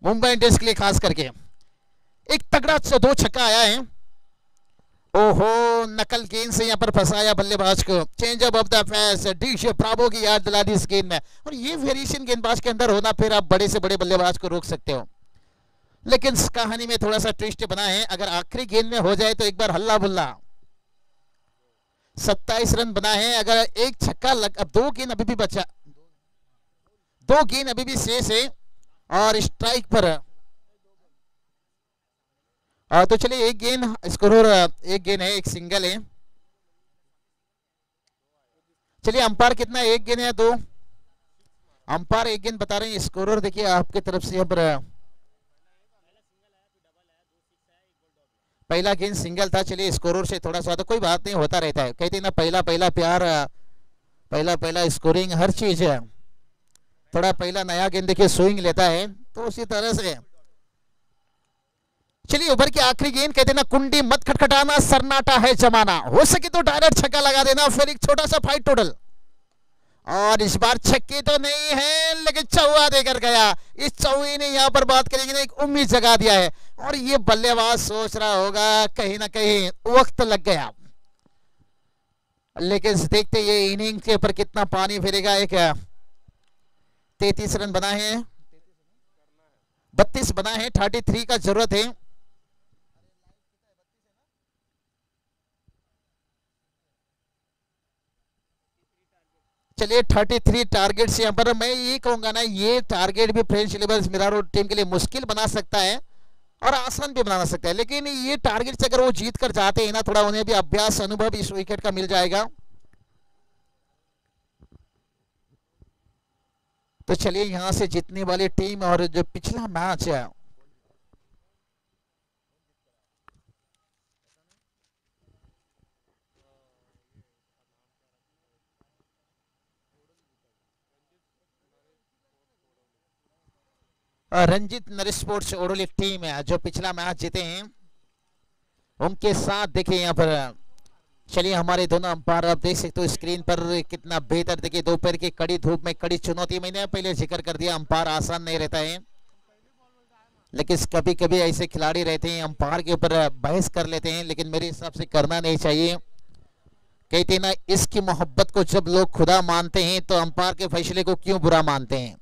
S1: मुंबई इंडियंस के लिए खास करके एक तगड़ा 2 छक्का आया है। ओहो, नकल गेंद से यहां पर फंसाया बल्लेबाज को। Change of the face, dish Bravo की याद दिला दी इस गेंद में। और ये वेरिएशन गेंदबाज के अंदर होना, फिर आप बड़े से बड़े बल्लेबाज को रोक सकते हो। लेकिन इस कहानी में थोड़ा सा ट्विस्ट बना है, अगर आखिरी गेंद में हो जाए तो एक बार हल्ला बुल्ला। 27 रन बना है, अगर एक छक्का लग, अब 2 गेंद अभी भी बचा, 2 गेंद अभी भी शेष है और स्ट्राइक पर। तो चलिए एक गेंद स्कोर, एक गेंद है, एक सिंगल है। चलिए अंपायर कितना है, 1 गेंद है 2? अंपायर 1 गेंद बता रहे हैं। स्कोरर देखिए आपकी तरफ से, अब पहला गेंद सिंगल था। चलिए स्कोरर से थोड़ा सा, तो कोई बात नहीं, होता रहता है। कहते हैं ना पहला प्यार, पहला स्कोरिंग, हर चीज है। थोड़ा पहला नया गेंद देखिए स्विंग लेता है, तो उसी तरह से। चलिए ओवर की आखिरी गेंद, कहते ना कुंडी मत खटखटाना, सरनाटा है जमाना। हो सके तो डायरेक्ट छक्का लगा देना, फिर एक छोटा सा फाइट टोटल। और इस बार छक्के तो नहीं है लेकिन चौका देकर गया। इस चौके ने यहाँ पर बात करेंगे ना एक उम्मीद जगा दिया है और ये बल्लेबाज सोच रहा होगा कहीं ना कहीं वक्त लग गया, लेकिन देखते ये इनिंग के ऊपर कितना पानी फिरेगा। एक 33 रन बना है, 32 बना है, 33 का जरूरत है। चलिए 33 टारगेट से यहाँ पर मैं ये कहूंगा ना, ये टारगेट भी फ्रेंच लेबर्स मिरारो टीम के लिए मुश्किल बना सकता है और आसान भी बना सकता है, लेकिन ये टारगेट से अगर वो जीत कर जाते हैं ना, थोड़ा उन्हें भी अभ्यास अनुभव इस विकेट का मिल जाएगा। तो चलिए यहां से जीतने वाली टीम और जो पिछला मैच है रंजीत नरेश स्पोर्ट्स ओडोली टीम है जो पिछला मैच जीते हैं, उनके साथ देखिए यहाँ पर चलिए हमारे दोनों अंपायर आप देख सकते हो स्क्रीन पर कितना बेहतर। देखिए दोपहर की कड़ी धूप में कड़ी चुनौती, मैंने पहले जिक्र कर दिया अंपायर आसान नहीं रहता है, लेकिन कभी कभी ऐसे खिलाड़ी रहते हैं अंपायर के ऊपर बहस कर लेते हैं, लेकिन मेरे हिसाब से करना नहीं चाहिए। कहते हैं ना इसकी मोहब्बत को जब लोग खुदा मानते हैं तो अंपायर के फैसले को क्यों बुरा मानते हैं।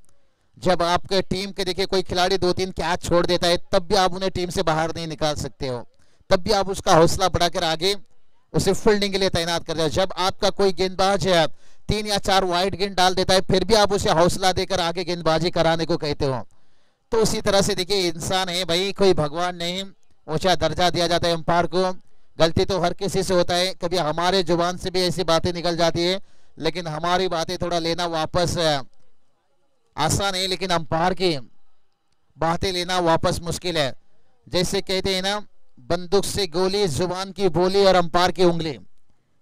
S1: जब आपके टीम के देखिए कोई खिलाड़ी 2-3 कैच छोड़ देता है तब भी आप उन्हें टीम से बाहर नहीं निकाल सकते हो, तब भी आप उसका हौसला बढ़ाकर आगे उसे फील्डिंग के लिए तैनात कर रहे हो। जब आपका कोई गेंदबाज है 3 या 4 वाइड गेंद डाल देता है फिर भी आप उसे हौसला देकर आगे गेंदबाजी कराने को कहते हो। तो उसी तरह से देखिए इंसान है भाई, कोई भगवान नहीं, ऊंचा दर्जा दिया जाता है अंपायर को। गलती तो हर किसी से होता है, कभी हमारे जुबान से भी ऐसी बातें निकल जाती है, लेकिन हमारी बातें थोड़ा लेना वापस आसान है, लेकिन अंपायर की बातें लेना वापस मुश्किल है। जैसे कहते हैं ना बंदूक से गोली, जुबान की बोली और अंपायर की उंगली,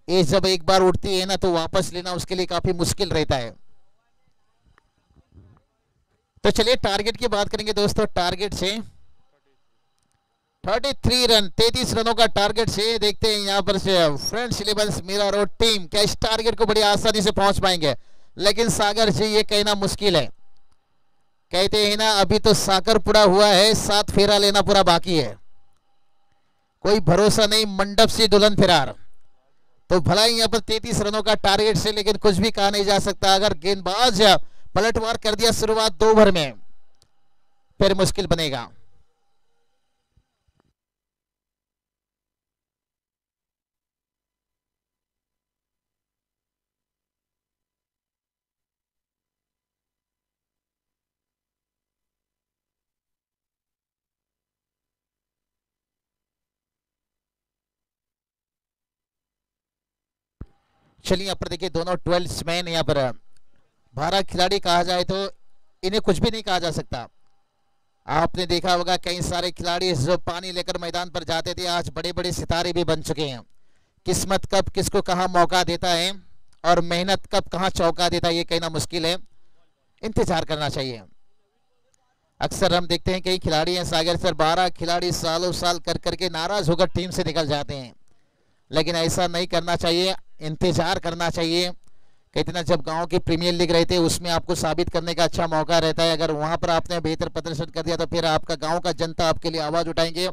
S1: ये जब एक बार उठती है ना तो वापस लेना उसके लिए काफी मुश्किल रहता है। तो चलिए टारगेट की बात करेंगे दोस्तों। टारगेट से 33 रन, 33 रनों का टारगेट से देखते हैं यहाँ पर से friends eleven Mira Road team क्या इस टारगेट को बड़ी आसानी से पहुंच पाएंगे। लेकिन सागर जी ये कहना मुश्किल है, कहते हैं ना अभी तो साकर पूरा हुआ है, 7 फेरा लेना पूरा बाकी है, कोई भरोसा नहीं मंडप से दुल्हन फिरार। तो भला ही यहाँ पर 33 रनों का टारगेट से, लेकिन कुछ भी कहा नहीं जा सकता। अगर गेंदबाज पलटवार कर दिया शुरुआत 2 ओवर में फिर मुश्किल बनेगा। चलिए यहाँ पर देखिए दोनों 12 मैन यहाँ पर 12 खिलाड़ी कहा जाए तो इन्हें कुछ भी नहीं कहा जा सकता। आपने देखा होगा कई सारे खिलाड़ी जो पानी लेकर मैदान पर जाते थे आज बड़े बड़े सितारे भी बन चुके हैं। किस्मत कब किसको कहाँ मौका देता है और मेहनत कब कहाँ चौका देता है ये कहना मुश्किल है, इंतजार करना चाहिए। अक्सर हम देखते हैं कई खिलाड़ी हैं सागर सर, 12 खिलाड़ी सालों साल कर करके नाराज होकर टीम से निकल जाते हैं, लेकिन ऐसा नहीं करना चाहिए, इंतजार करना चाहिए। कहते ना जब गांव की प्रीमियर लीग रहते हैं उसमें आपको साबित करने का अच्छा मौका रहता है, अगर वहां पर आपने बेहतर प्रदर्शन कर दिया तो फिर आपका गांव का जनता आपके लिए आवाज उठाएंगे।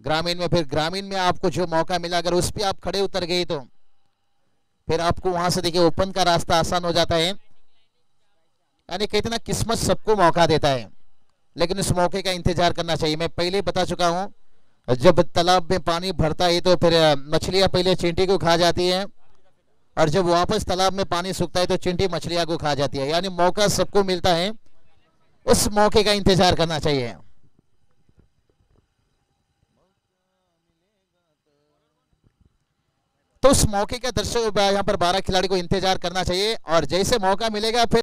S1: ग्रामीण में फिर ग्रामीण में आपको जो मौका मिला अगर उस पर आप खड़े उतर गए तो फिर आपको वहां से देखिए ओपन का रास्ता आसान हो जाता है। यानी कहते ना किस्मत सबको मौका देता है, लेकिन उस मौके का इंतजार करना चाहिए। मैं पहले बता चुका हूं जब तालाब में पानी भरता है तो फिर मछलियां पहले चींटी को खा जाती है और जब वापस तालाब में पानी सूखता है तो चींटी मछलियां को खा जाती है। यानी मौका सबको मिलता है, उस मौके का इंतजार करना चाहिए। तो उस मौके का दर्शक यहाँ पर 12 खिलाड़ी को इंतजार करना चाहिए और जैसे मौका मिलेगा फिर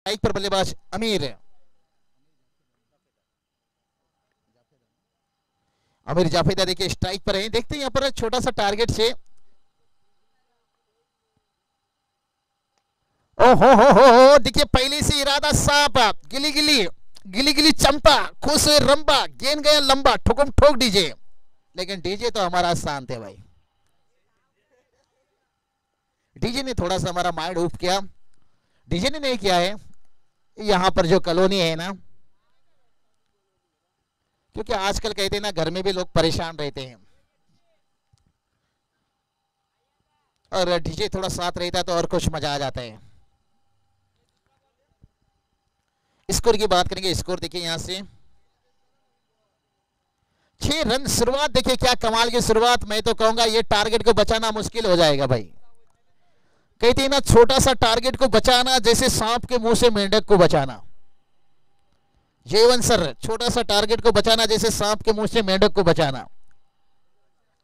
S1: एक पर बल्लेबाज अमीर, आमिर जाफेदा देखिए स्ट्राइक पर है, देखते हैं यहाँ पर छोटा सा टारगेट से। ओ हो देखिए पहले से इरादा साफ, गिली गिली गिली गिली चंपा, खुश हुए रंबा, गेंद गया लंबा, ठोकम ठोक डीजे। लेकिन डीजे तो हमारा शांत है भाई, डीजे ने थोड़ा सा हमारा माइंड ऑफ किया। डीजे ने नहीं किया है, यहाँ पर जो कॉलोनी है ना, क्योंकि आजकल कहते हैं ना घर में भी लोग परेशान रहते हैं, और डीजे थोड़ा साथ रहता है तो और कुछ मजा आ जाता है। स्कोर की बात करेंगे, स्कोर देखिए यहां से 6 रन शुरुआत, देखिए क्या कमाल की शुरुआत। मैं तो कहूंगा ये टारगेट को बचाना मुश्किल हो जाएगा भाई। कहते हैं ना छोटा सा टारगेट को बचाना जैसे सांप के मुंह से मेंढक को बचाना। जयवंत सर, छोटा सा टारगेट को बचाना जैसे सांप के मुंह से मेंढक को बचाना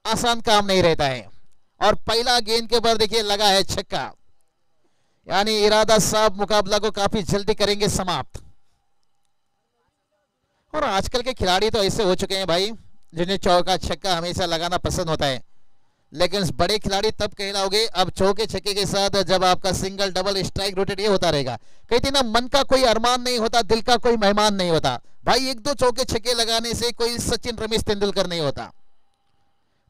S1: आसान काम नहीं रहता है। और पहला गेंद के बाद देखिए लगा है छक्का, यानी इरादा साहब मुकाबला को काफी जल्दी करेंगे समाप्त। और आजकल के खिलाड़ी तो ऐसे हो चुके हैं भाई, जिन्हें चौका छक्का हमेशा लगाना पसंद होता है। लेकिन बड़े खिलाड़ी तब कहलाओगे अब चौके छक्के के साथ जब आपका सिंगल डबल स्ट्राइक रोटेट ये होता रहेगा। कहते ना मन का कोई अरमान नहीं होता, दिल का कोई मेहमान नहीं होता भाई। 1-2 चौके छक्के लगाने से कोई सचिन रमेश तेंदुलकर नहीं होता।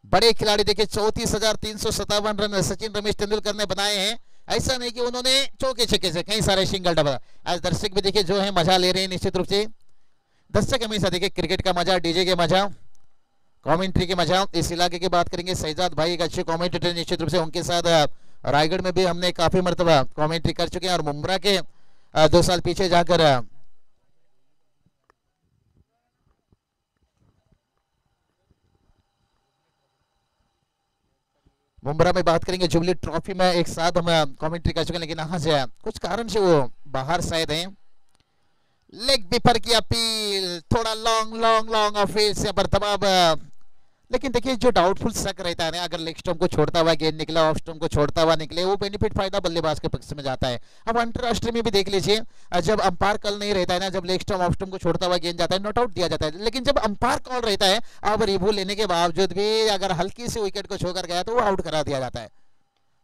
S1: बड़े खिलाड़ी देखिए 34,357 रन सचिन रमेश तेंदुलकर ने बनाए हैं। ऐसा नहीं कि उन्होंने चौके छक्के से कई सारे सिंगल डबल। आज दर्शक भी देखिए जो है मजा ले रहे हैं, निश्चित रूप से दर्शक हमेशा देखिए क्रिकेट का मजा, डीजे के मजा, कमेंट्री के मजा। इस इलाके की बात करेंगे, शहजाद भाई एक अच्छे कमेंटेटर निश्चित रूप से, उनके साथ रायगढ़ में भी हमने काफी मरतबा कमेंट्री कर चुके हैं। और मुंब्रा के 2 साल पीछे जाकर मुंब्रा में बात करेंगे, जुबली ट्रॉफी में एक साथ हम कमेंट्री कर चुके हैं। लेकिन यहाँ से कुछ कारण से वो बाहर शायद हैं। लेग बिफर की अपील, थोड़ा लॉन्ग लॉन्ग लॉन्ग अपील से पर दबाव। लेकिन देखिए जो डाउटफुल शक रहता है ना, अगर लेग स्टंप को छोड़ता हुआ गेंद निकला, ऑफ स्टंप को छोड़ता हुआ निकले, वो बेनिफिट फायदा बल्लेबाज के पक्ष में जाता है। अब अंतरराष्ट्रीय में भी देख लीजिए, जब अंपायर कॉल नहीं रहता है ना, जब लेग स्टंप ऑफ स्टंप को छोड़ता हुआ गेंद जाता है नॉट आउट दिया जाता है। लेकिन जब अंपायर कॉल रहता है, अब रिव्यू लेने के बावजूद भी अगर हल्की से विकेट को छोकर गया तो वो आउट करा दिया जाता है।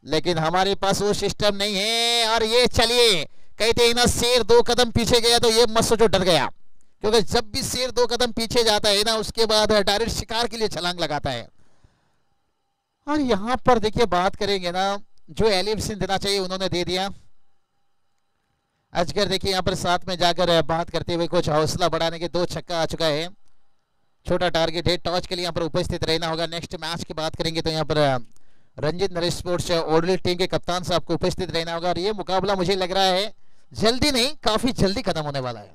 S1: लेकिन हमारे पास वो सिस्टम नहीं है। और ये चलिए कहते हैं ना, शेर 2 कदम पीछे गया तो ये मत सोचो डर गया, क्योंकि जब भी शेर 2 कदम पीछे जाता है ना, उसके बाद डायरेक्ट शिकार के लिए छलांग लगाता है। और यहां पर देखिए बात करेंगे ना, जो एलिमिनेशन देना चाहिए उन्होंने दे दिया। अजगर देखिए यहां पर साथ में जाकर बात करते हुए कुछ हौसला बढ़ाने के 2 छक्का आ चुका है। छोटा टारगेट है, टॉस के लिए यहाँ पर उपस्थित रहना होगा। नेक्स्ट मैच की बात करेंगे तो यहाँ पर रंजीत नरेश स्पोर्ट्स ओडली टीम के कप्तान साहब को उपस्थित रहना होगा। और ये मुकाबला मुझे लग रहा है जल्दी नहीं, काफी जल्दी खत्म होने वाला है।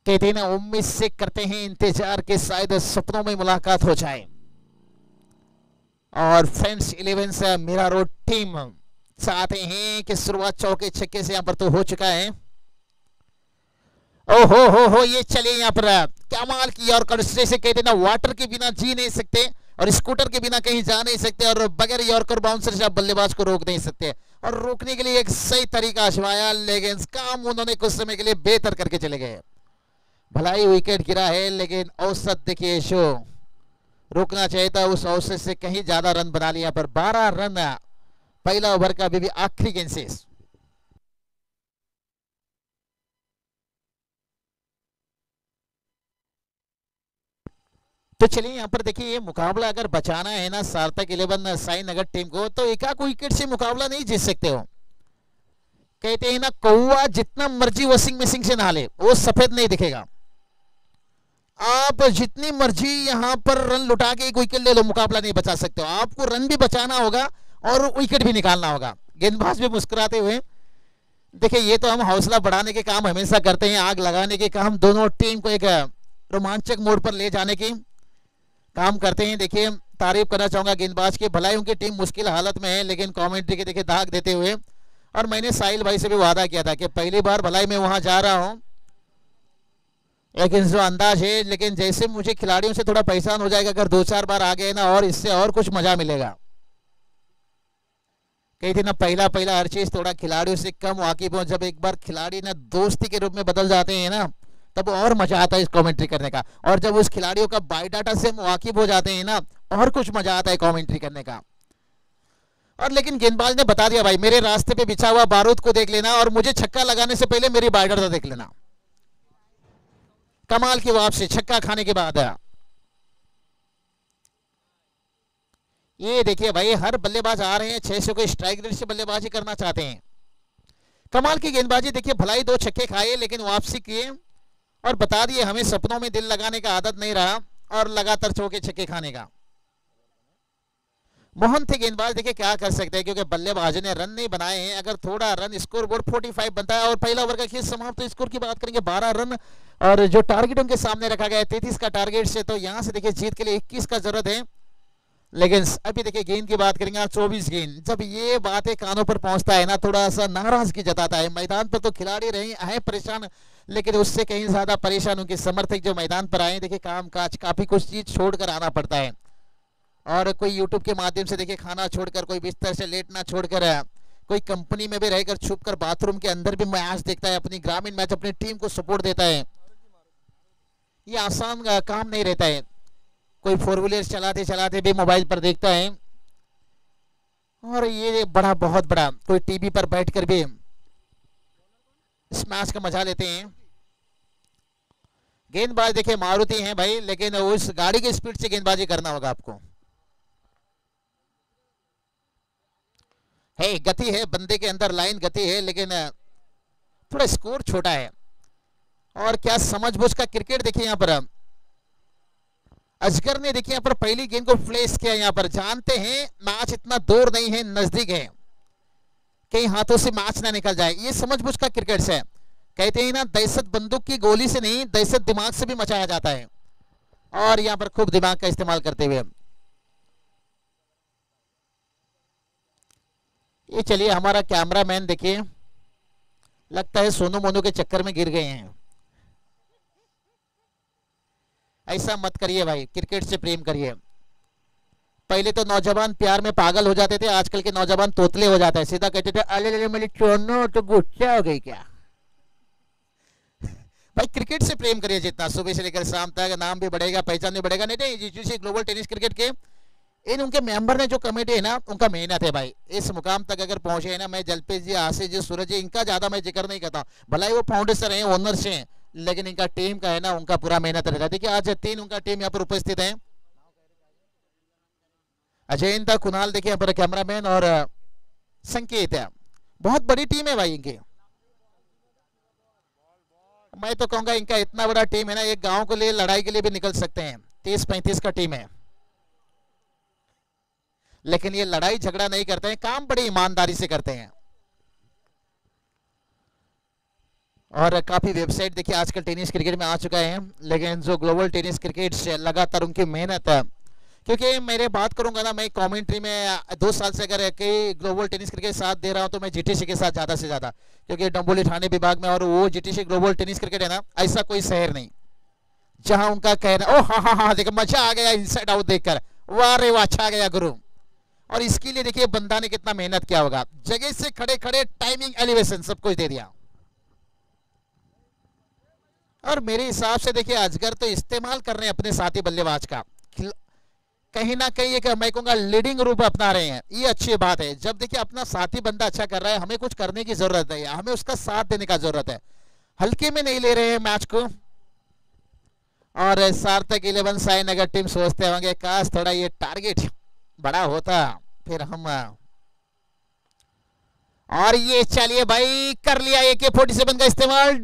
S1: कहते हैं ना, उम्मीद से करते हैं इंतजार के शायद सपनों में मुलाकात हो जाए। और फ्रेंड्स 11 से मीरा रोड टीम चाहते हैं कि शुरुआत चौके छक्के से यहां पर तो हो चुका है। ओहो हो ये चलिए यहाँ पर कमाल की यॉर्कर से कहते ना, वाटर के बिना जी नहीं सकते और स्कूटर के बिना कहीं जा नहीं सकते, और बगैर यॉर्कर बाउंसर से आप बल्लेबाज को रोक नहीं सकते। और रोकने के लिए एक सही तरीका आजमाया, लेकिन काम उन्होंने कुछ समय के लिए बेहतर करके चले गए। भलाई विकेट गिरा है, लेकिन औसत देखिए शो रोकना चाहिए था, उस औसत से कहीं ज्यादा रन बना लिया। पर 12 रन पहला ओवर का अभी भी आखिरी गेंद से। तो चलिए यहाँ पर देखिए, ये मुकाबला अगर बचाना है ना सार्थक 11 साई नगर टीम को, तो एक विकेट से मुकाबला नहीं जीत सकते हो। कहते हैं ना, कौवा जितना मर्जी वॉशिंग मशीन से नहा ले वो सफेद नहीं दिखेगा। आप जितनी मर्जी यहां पर रन लुटा के एक विकेट ले लो, मुकाबला नहीं बचा सकते हो। आपको रन भी बचाना होगा और विकेट भी निकालना होगा। गेंदबाज भी मुस्कुराते हुए देखिए, ये तो हम हौसला बढ़ाने के काम हमेशा करते हैं, आग लगाने के काम, दोनों टीम को एक रोमांचक मोड़ पर ले जाने की काम करते हैं। देखिए तारीफ करना चाहूंगा गेंदबाज की, भलाई उनकी टीम मुश्किल हालत में है, लेकिन कमेंट्री के देखिए दाग देते हुए। और मैंने साहिल भाई से भी वादा किया था कि पहली बार भलाई मैं वहां जा रहा हूं, लेकिन जो अंदाज है, लेकिन जैसे मुझे खिलाड़ियों से थोड़ा पहचान हो जाएगा, अगर 2-4 बार आ गए ना, और इससे और कुछ मजा मिलेगा। कहते ना पहला पहला हर चीज थोड़ा खिलाड़ियों से कम वाकिफ हो, जब एक बार खिलाड़ी ना दोस्ती के रूप में बदल जाते हैं ना तब और मजा आता है इस कमेंट्री करने का। और जब उस खिलाड़ियों का बायोडाटा से हम वाकिफ हो जाते हैं ना और कुछ मजा आता है कमेंट्री करने का। और लेकिन गेंदबाज ने बता दिया भाई मेरे रास्ते पे बिछा हुआ बारूद को देख लेना और मुझे छक्का लगाने से पहले मेरी बायोडाटा देख लेना। कमाल की वापसी छक्का खाने के बाद ये देखिए भाई हर बल्लेबाज आ रहे हैं 600 के स्ट्राइक रेट से बल्लेबाजी करना चाहते हैं। कमाल की गेंदबाजी देखिए, भलाई 2 छक्के खाए लेकिन वापसी किए और बता दिए हमें सपनों में दिल लगाने का आदत नहीं रहा और लगातार चौके छक्के खाने का। मोहन थे गेंदबाज, देखिए क्या कर सकते हैं क्योंकि बल्लेबाज ने रन नहीं बनाए हैं। अगर थोड़ा रन स्कोर बोर्ड 45 बनता है और पहला ओवर का खेल समाप्त, तो स्कोर की बात करेंगे 12 रन और जो टारगेट उनके सामने रखा गया है 33 का टारगेट से, तो यहां से देखिए जीत के लिए 21 का जरूरत है। लेकिन अभी देखिए गेंद की बात करेंगे 24 गेंद। जब ये बातें कानों पर पहुंचता है ना थोड़ा सा नाराजगी जताता है। मैदान पर तो खिलाड़ी रहे हैं परेशान, लेकिन उससे कहीं ज्यादा परेशान उनके समर्थक जो मैदान पर आए। देखिए काम काज काफी कुछ चीज छोड़कर आना पड़ता है और कोई यूट्यूब के माध्यम से देखिए खाना छोड़कर, कोई बिस्तर से लेटना छोड़कर, कोई कंपनी में भी रहकर छुपकर बाथरूम के अंदर भी मैच देखता है, अपनी ग्रामीण मैच अपनी टीम को सपोर्ट देता है। ये आसान काम नहीं रहता है। कोई 4 व्हीलर चलाते चलाते भी मोबाइल पर देखता है और ये बड़ा बहुत बड़ा कोई टीवी पर बैठकर भी इस मैच का मजा लेते हैं। गेंदबाज देखिए मारुति हैं भाई, लेकिन उस गाड़ी की स्पीड से गेंदबाजी करना होगा आपको। है गति है बंदे के अंदर, लाइन गति है, लेकिन थोड़ा स्कोर छोटा है। और क्या समझबूझ का क्रिकेट देखिए यहाँ पर अजगर ने देखिए यहाँ पर पहली गेंद को फ्लेश किया। यहाँ पर जानते हैं मैच इतना दूर नहीं है, नजदीक है, कहीं हाथों से मैच ना निकल जाए। ये समझबूझ का क्रिकेट से कहते हैं ना, दहशत बंदूक की गोली से नहीं दहशत दिमाग से भी मचाया जाता है और यहाँ पर खूब दिमाग का इस्तेमाल करते हुए ये चलिए हमारा कैमरामैन देखिए लगता है सोनू मोनू के चक्कर में गिर गए हैं। ऐसा मत करिए भाई, क्रिकेट से प्रेम करिए। पहले तो नौजवान प्यार में पागल हो जाते थे, आजकल के नौजवान तोतले हो जाते हैं, सीधा कहते थे अले मेरी चोनो तो गुस्सा हो गई क्या। भाई क्रिकेट से प्रेम करिए जितना, सुबह से लेकर शाम तक, नाम भी बढ़ेगा पहचान भी बढ़ेगा। नहीं जीटीसी ग्लोबल टेनिस क्रिकेट के इन उनके मेंबर ने जो कमेटी है ना उनका मेहनत है भाई, इस मुकाम तक अगर पहुंचे है ना। मैं जलपेश जी, आशीष जी, सूरज जी, इनका ज्यादा मैं जिक्र नहीं करता, भला ही वो फाउंडेशन है, ओनर्स हैं, लेकिन इनका टीम का है ना उनका पूरा मेहनत रहता है। देखिए आज 3 उनका टीम यहाँ पर उपस्थित है, अजयंता, कुणाल देखिए यहाँ पर कैमरामैन और संकेत है। बहुत बड़ी टीम है भाई इनकी। मैं तो कहूंगा इनका इतना बड़ा टीम है ना, एक गांव के लिए लड़ाई के लिए भी निकल सकते हैं। 30-35 का टीम है, लेकिन ये लड़ाई झगड़ा नहीं करते हैं, काम बड़ी ईमानदारी से करते हैं। और काफी वेबसाइट देखिए आजकल टेनिस क्रिकेट में आ चुका है, लेकिन जो ग्लोबल टेनिस क्रिकेट से लगातार उनकी मेहनत है। क्योंकि मेरे बात करूंगा ना, मैं कमेंट्री में 2 साल से अगर कई ग्लोबल टेनिस क्रिकेट साथ दे रहा हूं तो मैं जीटीसी के साथ ज्यादा से ज्यादा, क्योंकि डंबोली थाने विभाग में और वो जीटीसी ग्लोबल टेनिस क्रिकेट है ना, ऐसा कोई शहर नहीं जहां उनका कहना ओ हाँ देखो मजा आ गया इनसाइड आउट देखकर, वाह रे वाह अच्छा गया गुरु। और इसके लिए देखिए बंदा ने कितना मेहनत किया होगा, जगह से खड़े खड़े टाइमिंग एलिवेशन सब कुछ दे दिया। और मेरे हिसाब से देखिए अजगर तो इस्तेमाल कर रहे हैं अपने साथी बल्लेबाज का, कहीं ना कहीं एक मैं कहूंगा लीडिंग रूप अपना रहे हैं। ये अच्छी बात है, जब देखिए अपना साथी बंदा अच्छा कर रहा है हमें कुछ करने की जरूरत नहीं है, हमें उसका साथ देने का जरूरत है। हल्के में नहीं ले रहे हैं मैच को। और सार्थक 11 साइन अगर टीम सोचते होंगे काश थोड़ा ये टारगेट बड़ा होता फिर हम, और ये चलिए भाई कर लिया AK-47 का इस्तेमाल,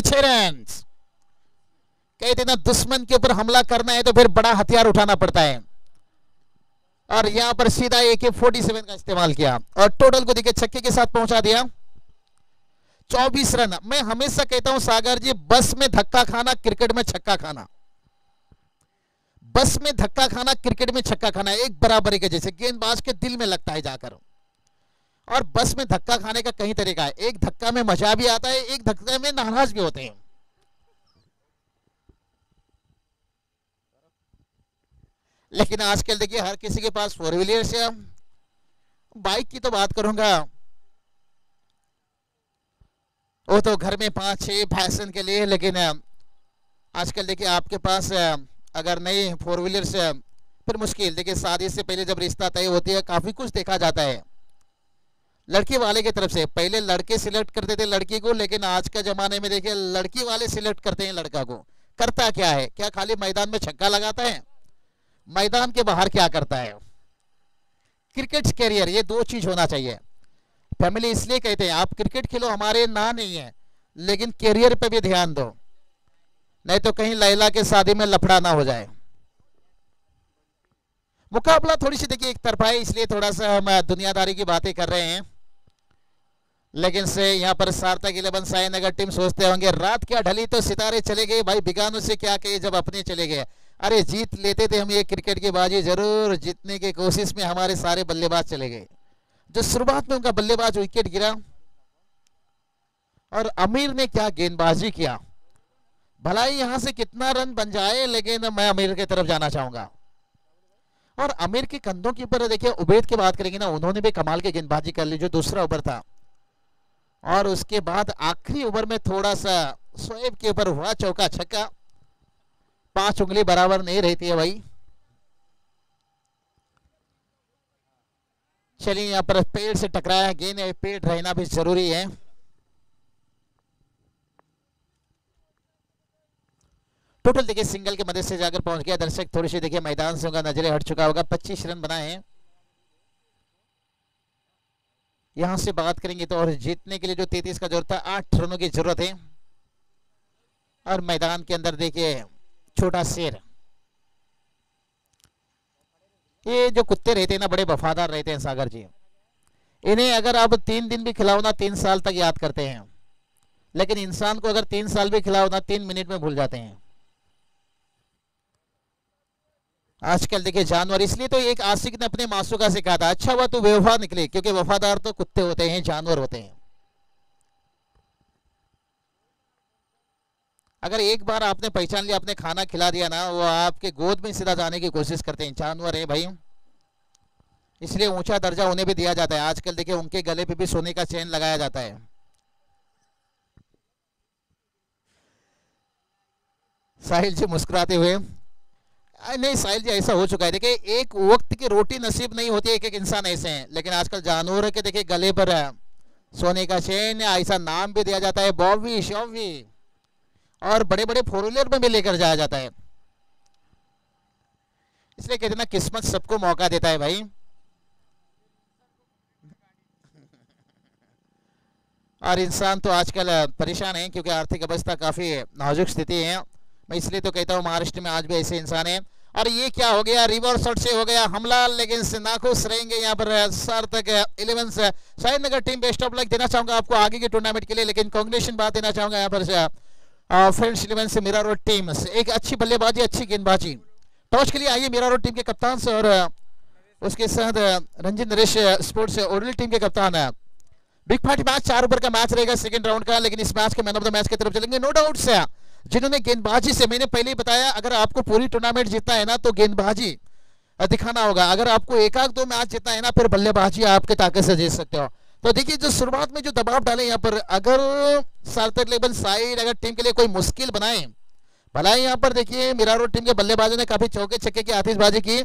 S1: 6 रन। कहते ना दुश्मन के ऊपर हमला करना है तो फिर बड़ा हथियार उठाना पड़ता है, और यहां पर सीधा AK-47 का इस्तेमाल किया और टोटल को देखिए छक्के के साथ पहुंचा दिया 24 रन। मैं हमेशा कहता हूं सागर जी, बस में धक्का खाना क्रिकेट में छक्का खाना, बस में धक्का खाना क्रिकेट में छक्का खाना एक बराबरी के जैसे, गेंदबाज के दिल में लगता है जाकर। और बस में धक्का खाने का कई तरीका है, एक धक्का में मजा भी आता है, एक धक्का में नाराज भी होते हैं। लेकिन आजकल देखिए हर किसी के पास 4 व्हीलर से, बाइक की तो बात करूंगा, वो तो घर में 5-6 फैशन के लिए, लेकिन आजकल देखिए आपके पास अगर नहीं फोर व्हीलर से फिर मुश्किल। देखिए शादी से पहले जब रिश्ता तय होती है काफी कुछ देखा जाता है लड़की वाले की तरफ से। पहले लड़के सिलेक्ट करते थे लड़की को, लेकिन आज के जमाने में देखिए लड़की वाले सिलेक्ट करते हैं लड़का को। करता क्या है, क्या खाली मैदान में छक्का लगाता है? मैदान के बाहर क्या करता है? क्रिकेट कैरियर, ये दो चीज होना चाहिए। फैमिली इसलिए कहते हैं आप क्रिकेट खेलो, हमारे ना नहीं है, लेकिन कैरियर पे भी ध्यान दो, नहीं तो कहीं लैला के शादी में लफड़ा ना हो जाए। मुकाबला थोड़ी सी देखिए एक तरफा है, इसलिए थोड़ा सा हम दुनियादारी की बातें कर रहे हैं। लेकिन से यहाँ पर सार्थक 11 साईनगर टीम सोचते होंगे रात क्या ढली तो सितारे चले गए, भाई बिगानों से क्या कहे जब अपने चले गए। अरे जीत लेते थे हम ये क्रिकेट की बाजी, जरूर जीतने की कोशिश में हमारे सारे बल्लेबाज चले गए। जो शुरुआत में उनका बल्लेबाज विकेट गिरा, और अमीर ने क्या गेंदबाजी किया। भला ही यहां से कितना रन बन जाए, लेकिन मैं अमीर की तरफ जाना चाहूंगा। और अमीर के कंधों के ऊपर देखिए उबैद की बात करेंगे ना, उन्होंने भी कमाल की गेंदबाजी कर ली जो दूसरा ओवर था। और उसके बाद आखिरी ओवर में थोड़ा सा शोएब के ऊपर हुआ चौका छक्का, 5 उंगली बराबर नहीं रहती है भाई। चलिए यहाँ पर पेड़ से टकराया गेंद, पेड़ रहना भी जरूरी है। टोटल देखिए सिंगल के मदद से जाकर पहुंच गया। दर्शक थोड़ी सी देखिए मैदान से उनका नजरे हट चुका होगा। 25 रन बनाए हैं। यहां से बात करेंगे तो और जीतने के लिए जो 33 का जरूरत था, 8 रनों की जरूरत है। और मैदान के अंदर देखिए छोटा शेर, ये जो कुत्ते रहते हैं ना बड़े वफादार रहते हैं सागर जी। इन्हें अगर आप 3 दिन भी खिलाओ ना 3 साल तक याद करते हैं, लेकिन इंसान को अगर 3 साल भी खिलाओ ना 3 मिनट में भूल जाते हैं। आजकल देखिए जानवर, इसलिए तो एक आशिक ने अपने मासूका से कहा था अच्छा हुआ तू बेवफा निकले, क्योंकि वफादार तो कुत्ते होते हैं, जानवर होते हैं। अगर एक बार आपने पहचान लिया, आपने खाना खिला दिया ना, वो आपके गोद में सीधा जाने की कोशिश करते हैं। जानवर है भाई, इसलिए ऊंचा दर्जा उन्हें भी दिया जाता है। आजकल देखिए उनके गले पे भी सोने का चेन लगाया जाता है। साहिल जी मुस्कुराते हुए, नहीं साहिल जी ऐसा हो चुका है। देखिए एक वक्त की रोटी नसीब नहीं होती, एक एक इंसान ऐसे हैं, लेकिन आजकल जानवर के देखिए गले पर सोने का चेन, ऐसा नाम भी दिया जाता है बॉबी शॉबी, और बड़े बड़े फोर व्हीलर में भी लेकर जाया जाता है। इसलिए कहते ना किस्मत सबको मौका देता है भाई। और इंसान तो आजकल परेशान है क्योंकि आर्थिक अवस्था काफी नाजुक स्थिति है। मैं इसलिए तो कहता हूँ महाराष्ट्र में आज भी ऐसे इंसान हैं। और ये क्या हो गया, रिवर्स शॉट से हो गया हमला, लेकिन से नाखुश रहेंगे यहाँ पर सार्थक 11 Sainagar team. Best of luck देना चाहूंगा आपको आगे के टूर्नामेंट के लिए, लेकिन कांग्रेचुलेशन बात देना चाहूंगा यहाँ पर फ्रेंड्स 11 से मीरा रोड टीम से एक अच्छी बल्लेबाजी, अच्छी गेंदबाजी। टॉस के लिए आइए मीरा रोड टीम के कप्तान से, और उसके साथ Ranjit Naresh sports original team के कप्तान है। बिग पार्टी मैच 4 ओवर का मैच रहेगा सेकंड राउंड का, लेकिन इस मैच के मैन ऑफ द मैच की तरफ चलेंगे नो डाउट से जिन्होंने गेंदबाजी से, मैंने पहले ही बताया अगर आपको पूरी टूर्नामेंट जीतना है ना तो गेंदबाजी दिखाना होगा। अगर आपको एक आध 2 मैच जीतना है ना फिर बल्लेबाजी आपके ताकत से जीत सकते हो। तो देखिए जो शुरुआत में जो दबाव डाले यहाँ पर, अगर सार्थक 11 साइड अगर टीम के लिए कोई मुश्किल बनाए, भला यहाँ पर देखिए मीरा रोड टीम के बल्लेबाजों ने काफी चौके छक्के की आतिशबाजी की,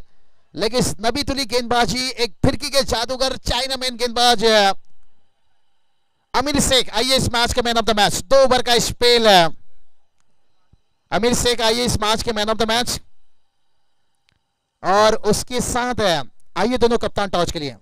S1: लेकिन नबी तुली गेंदबाजी, एक फिरकी के जादूगर चाइना मैन गेंदबाज अमीर शेख आइए इस मैच के man of the match. 2 over का स्पेल, अमीर शेख आइए इस मैच के मैन ऑफ द मैच। और उसके साथ आइए दोनों कप्तान टॉस के लिए।